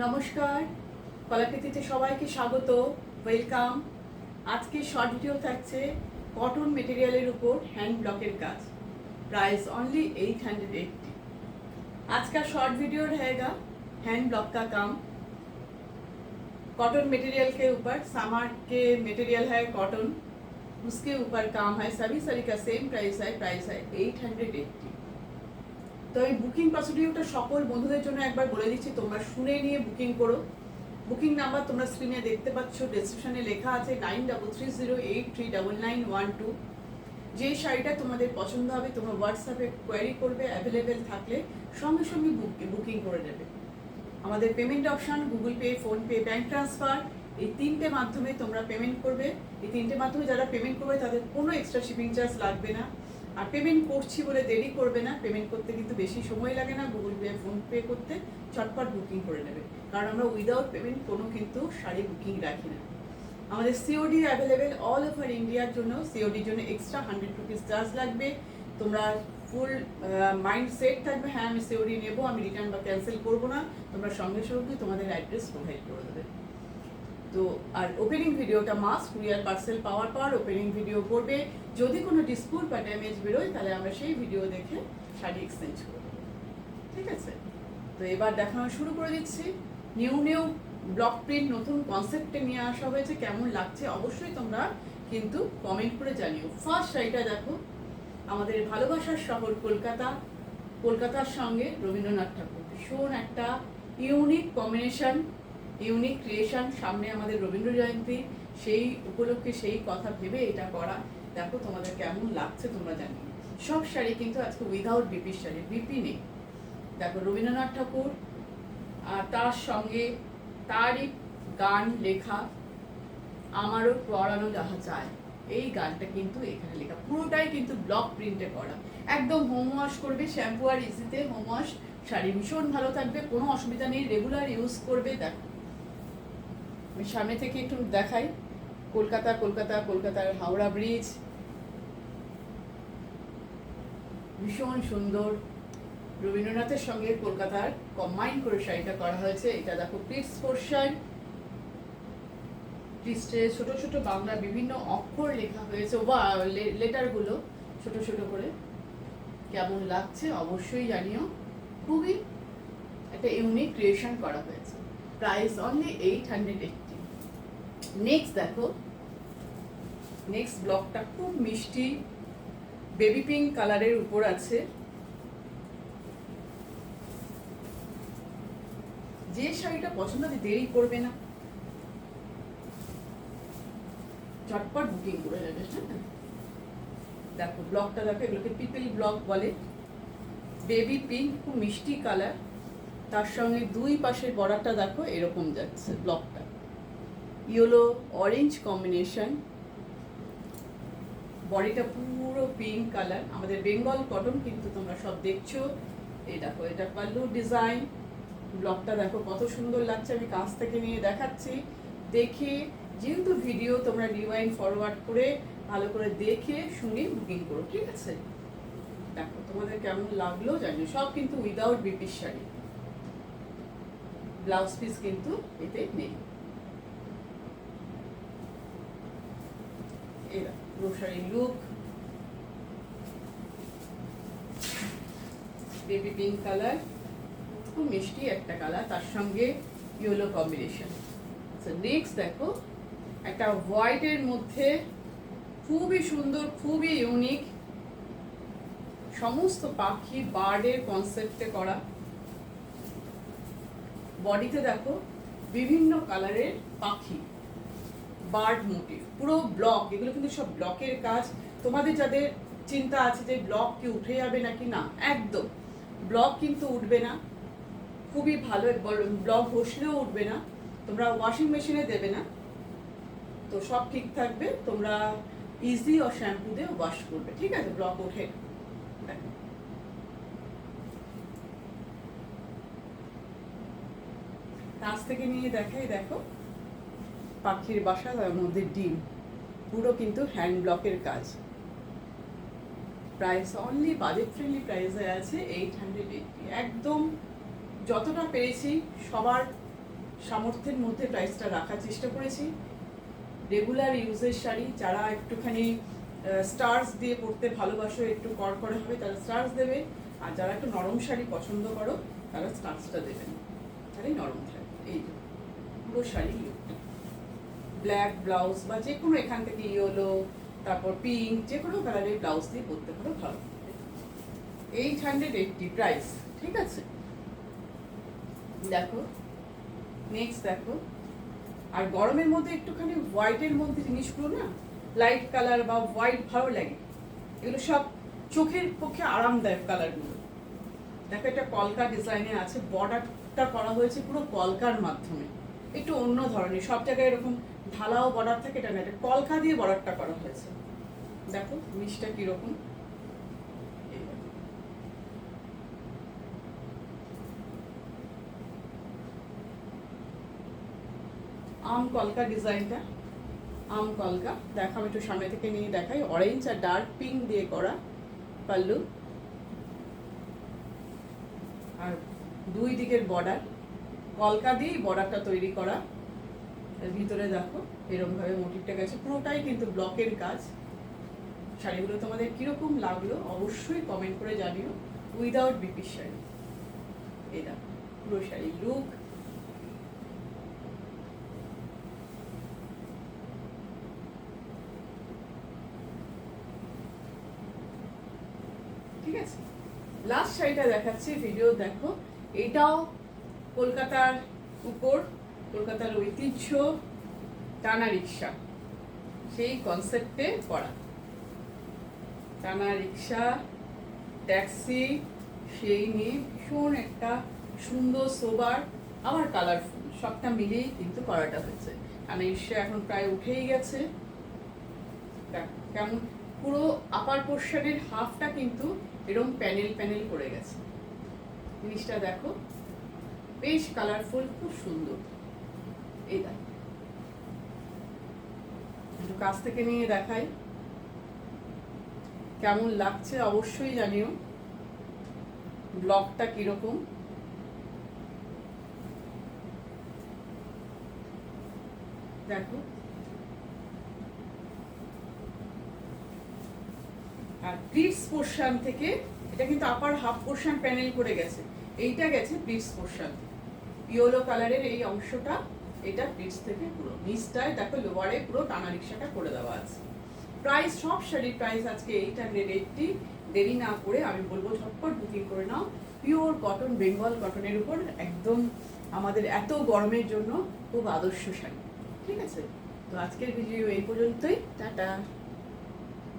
নমস্কার, কলাকৃতিতে সবাইকে স্বাগত, ওয়েলকাম। আজকে শর্ট ভিডিও থাকছে কটন মেটেরিয়ালের উপর হ্যান্ড ব্লকের কাজ। Price only 880। आज का शॉर्ट वीडियो रहेगा हैंड ब्लॉक का काम कॉटन मटेरियल के ऊपर। समर के मटेरियल है कॉटन, उसके ऊपर काम है। सभी का सेम प्राइस है 880। তো এই বুকিং প্রসিডিউরটা সকল বন্ধুদের জন্য একবার বলে দিচ্ছি, তোমরা শুনে নিয়ে বুকিং করো। বুকিং নাম্বার তোমরা স্ক্রিনে দেখতে পাচ্ছ, ডেসক্রিপশনে লেখা আছে 9330839912। যে শাড়িটা তোমাদের পছন্দ হবে তোমরা হোয়াটসঅ্যাপে কোয়ারি করবে, অ্যাভেলেবেল থাকলে সঙ্গে সঙ্গে বুকিং করে নেবে। আমাদের payment option Google pay, PhonePe, bank transfer, এই তিনটে মাধ্যমে তোমরা পেমেন্ট করবে। এই তিনটে মাধ্যমে যারা পেমেন্ট করবে তাদের কোনো এক্সট্রা শিপিং চার্জ লাগবে না। আর পেমেন্ট করছি বলে দেরি করবে না, পেমেন্ট করতে কিন্তু বেশি সময় লাগে না। গুগল পে, ফোনপে করতে চটপট বুকিং করে নেবে, কারণ আমরা উইদাউট পেমেন্ট কোনো কিন্তু শাড়ি বুকিং রাখি না। আমাদের সিওডি অ্যাভেলেবেল অল ওভার ইন্ডিয়ার জন্য। সিওডির জন্য এক্সট্রা 100 রুপিস চার্জ লাগবে। তোমরা ফুল মাইন্ড সেট থাকবে, হ্যাঁ আমি সিওডি নেবো, আমি রিটার্ন বা ক্যান্সেল করবো না। তোমরা সঙ্গে সঙ্গে তোমাদের অ্যাড্রেস প্রোভাইড করে দেবে। তো আর ওপেনিং ভিডিওটা মাস্ট, কুরিয়ার পার্সেল পাওয়ার পর ওপেনিং ভিডিও করবে। যদি কোনো ডিসপুট বা ড্যামেজ বেরোয় তাহলে আমরা সেই ভিডিও দেখে শাড়ি এক্সচেঞ্জ করব, ঠিক আছে? তো এবার দেখানো শুরু করে দিচ্ছি। নিউ ব্লক প্রিন্ট নতুন কনসেপ্টে নিয়ে আসা হয়েছে, কেমন লাগছে অবশ্যই তোমরা কিন্তু কমেন্ট করে জানিও। ফার্স্ট শাড়িটা দেখো, আমাদের ভালোবাসার শহর কলকাতা, কলকাতার সঙ্গে রবীন্দ্রনাথ ঠাকুর, ভীষণ একটা ইউনিক কম্বিনেশন, ইউনিক ক্রিয়েশন। সামনে আমাদের রবীন্দ্র জয়ন্তী, সেই উপলক্ষে সেই কথা ভেবে এটা করা। দেখো তোমাদের কেমন লাগছে তোমরা জানিও। সব শাড়ি কিন্তু আজকে উইদাউট বিপির শাড়ি, বিপি নেই। দেখো রবীন্দ্রনাথ ঠাকুর, আর তার সঙ্গে তারই গান লেখা, আমারও পড়ানো যাহা চায়, এই গানটা কিন্তু এখানে লেখা। পুরোটাই কিন্তু ব্লক প্রিন্টে করা। একদম হোম ওয়াশ করবে, শ্যাম্পু আর ইজিতে হোম ওয়াশ, শাড়ি ভীষণ ভালো থাকবে, কোনো অসুবিধা নেই, রেগুলার ইউজ করবে। দেখো আমি সামনে থেকে একটু দেখাই। কলকাতার হাওড়া ব্রিজ, ভীষণ সুন্দর। রবীন্দ্রনাথের সঙ্গে কলকাতার কম্বাইন করে শাড়িটা করা হয়েছে। এটা দেখো প্লিটস পোর্শন, প্লিটসে ছোট ছোট বাংলা বিভিন্ন অক্ষর লেখা হয়েছে, বা লেটারগুলো ছোট ছোট করে। কেমন লাগছে অবশ্যই জানিও। খুবই একটা ইউনিক ক্রিয়েশন করা হয়েছে। Price only 880। নেক্সট দেখো, নেক্সট ব্লকটা খুব মিষ্টি বেবি পিঙ্ক কালারের উপর আছে। যে শাড়িটা পছন্দ হবে দেরি করবে না, চটপট বুকিং করে নেবে। হ্যাঁ দেখো ব্লকটা দেখো, এগুলোকে পিপল ব্লক বলে। বেবি পিঙ্ক, খুব মিষ্টি কালার, তার সঙ্গে দুই পাশের বর্ডারটা দেখো এরকম যাচ্ছে ব্লকটা, ইয়েলো অরেঞ্জ কম্বিনেশন। বডিটা পুরো পিঙ্ক কালার, আমাদের বেঙ্গল কটন কিন্তু তোমরা সব দেখছো। এই দেখো এটা পাল্লু ডিজাইন। ব্লকটা দেখো কত সুন্দর লাগছে, আমি কাছ থেকে নিয়ে দেখাচ্ছি। দেখে যেহেতু ভিডিও তোমরা রিওয়াইন্ড ফরওয়ার্ড করে ভালো করে দেখে শুনে বুকিং করো, ঠিক আছে? দেখো তোমাদের কেমন লাগলো জানি। সব কিন্তু উইদাউট বিপির শাড়ি, ব্লাউজ পিস কিন্তু এতে নেই। এরা grocery look, baby pink colour, খুব মিষ্টি একটা কালার, তার সঙ্গে ইয়েলো কম্বিনেশন। নেক্সট দেখো একটা হোয়াইটের মধ্যে খুবই সুন্দর, খুবই ইউনিক, সমস্ত পাখি বার্ডের কনসেপ্টে করা। বডিতে দেখো বিভিন্ন কালারের পাখি, বার্ড মোটিভ, পুরো ব্লক। এগুলো কিন্তু সব ব্লকের কাজ। তোমাদের যাদের চিন্তা আছে যে ব্লক কি উঠে যাবে নাকি, না, একদম ব্লক কিন্তু উঠবে না। খুবই ভালো, ব্লক বসলেও উঠবে না। তোমরা ওয়াশিং মেশিনে দেবে না, তো সব ঠিক থাকবে। তোমরা ইজি ও শ্যাম্পু দিয়ে ওয়াশ করবে, ঠিক আছে? ব্লক ওঠে। কাছ থেকে নিয়ে দেখাই, দেখো পাখির বাসা, তার মধ্যে ডিম, পুরো কিন্তু হ্যান্ড ব্লকের কাজ। প্রাইস অনলি বাজেট ফ্রেন্ডলি প্রাইসে আছে 880। একদম যতটা পেরেছি সবার সামর্থ্যের মধ্যে প্রাইসটা রাখার চেষ্টা করেছি। রেগুলার ইউজের শাড়ি, যারা একটুখানি স্টার্স দিয়ে পরতে ভালোবাসো, একটু কড়কড়ে হবে তারা স্টার্স দেবে, আর যারা একটু নরম শাড়ি পছন্দ করো তারা স্টার্সটা দেবেন, তাহলেই নরম থাকবে। এই যে পুরো শাড়ি লুকটা, ব্ল্যাক ব্লাউজ বা যে কোনো এখান থেকে ইয়েলো, তারপর পিঙ্ক, যে কোনো কালারের ব্লাউজ দিয়ে পরতে পারো, ভালো। 880 প্রাইস, ঠিক আছে। দেখো নেক্সট দেখো, আর গরমের মধ্যে একটুখানি হোয়াইটের মধ্যে জিনিসগুলো না, লাইট কালার বা হোয়াইট ভালো লাগে, এগুলো সব চোখের পক্ষে আরামদায়ক কালারগুলো। দেখো এটা কলকা ডিজাইনে আছে, বর্ডারটা করা হয়েছে পুরো কলকার মাধ্যমে, একটু অন্য ধরনের। সব জায়গায় এরকম ঢালাও বর্ডার থাকে, এটা না, এটা কলকা দিয়ে বর্ডারটা করা হয়েছে। দেখো জিনিসটা কিরকম, আম কলকা ডিজাইনটা, আম কলকা। দেখো আমি একটু সামনে থেকে নিয়ে দেখাই, অরেঞ্জ আর ডার্ক পিঙ্ক দিয়ে করা পাল্লু, আর দুই দিকের বর্ডার কলকা দিয়েই বর্ডারটা তৈরি করা। এর ভিতরে দেখো এরকম ভাবে মোটিভটা গেছে, পুরোটাই কিন্তু ব্লকের কাজ। শাড়িগুলো তোমাদের কিরকম লাগলো অবশ্যই কমেন্ট করে জানিও। উইদাউট বিপির শাড়ি, এই দেখো পুরো শাড়ি লুক। ঠিক আছে, লাস্ট শাড়িটা দেখাচ্ছি, ভিডিও দেখো। এটাও কলকাতার উপর, কলকাতার ঐতিহ্য, টানা রিক্সা, সেই কনসেপ্টে করা। টানা রিক্সা, ট্যাক্সি, সেই নিয়ে ভীষণ একটা সুন্দর সোবার আবার কালারফুল, সবটা মিলেই কিন্তু করাটা হয়েছে। টানা রিক্সা এখন প্রায় উঠেই গেছে। কেমন পুরো আপার পোর্শনের হাফটা কিন্তু এরকম প্যানেল প্যানেল করে গেছে। জিনিসটা দেখো বেশ কালারফুল, খুব সুন্দর। এই দেখো একটু কাছ থেকে নিয়ে দেখাই, কেমন লাগছে অবশ্যই জানিও। ব্লকটা কিরকম, দেখো। আর প্লিটস পোর্শন থেকে, এটা কিন্তু আপার হাফ পোর্শন প্যানেল করে গেছে, এইটা গেছে প্লিটস পোর্শন, ইয়েলো কালারের এই অংশটা, এটা প্লিটস থেকে পুরো নিচটায় দেখো লোয়ারে পুরো টানা রিক্সাটা করে দেওয়া আছে। প্রাইস, সব শাড়ির প্রাইস আজকে 880। দেরি না করে আমি বলবো ঝটপট বুকিং করে নাও। পিওর কটন, বেঙ্গল কটনের উপর একদম আমাদের এত গরমের জন্য খুব আদর্শ শাড়ি, ঠিক আছে। তো আজকের ভিডিও এই পর্যন্তই, টাটা।